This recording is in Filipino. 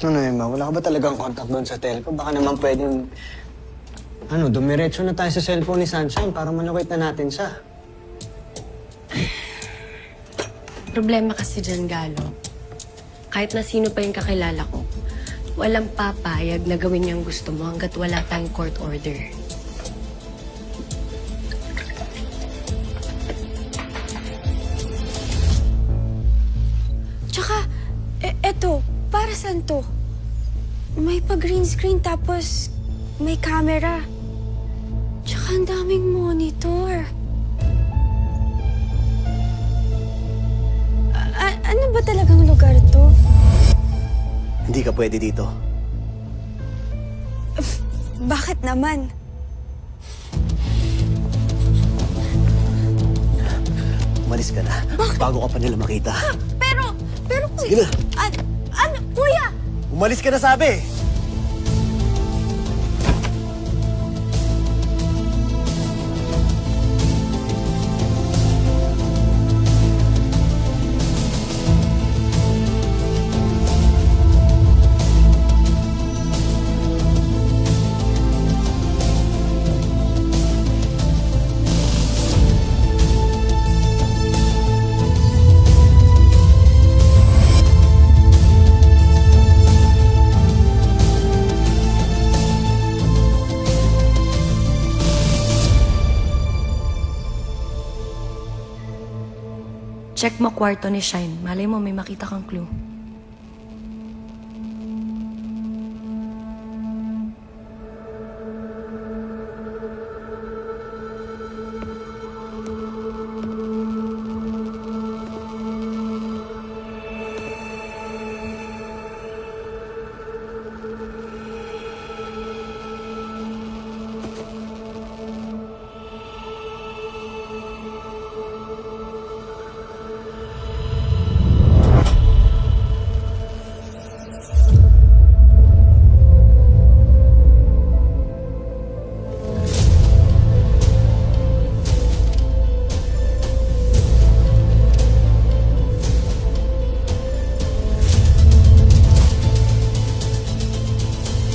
Ano Emma, wala ka ba talagang contact doon sa telco? Baka naman pwedeng... dumiretso na tayo sa cellphone ni Sunshine para malawit na natin siya. Problema kasi dyan, Galo. Kahit na sino pa yung kakilala ko, walang papayag na gawin niyang gusto mo hanggat wala tayong court order. Tsaka, eto, para saan to? May pa-green screen tapos may camera. Tsaka ang daming monitor. Ano ba talagang lugar to? Hindi ka pwede dito. Bakit naman? Umalis ka na. Bago ka pa nila makita. Pero, Sige na. Kuya! Umalis ka na sabi! Check mo kwarto ni Shine. Malay mo may makita kang clue.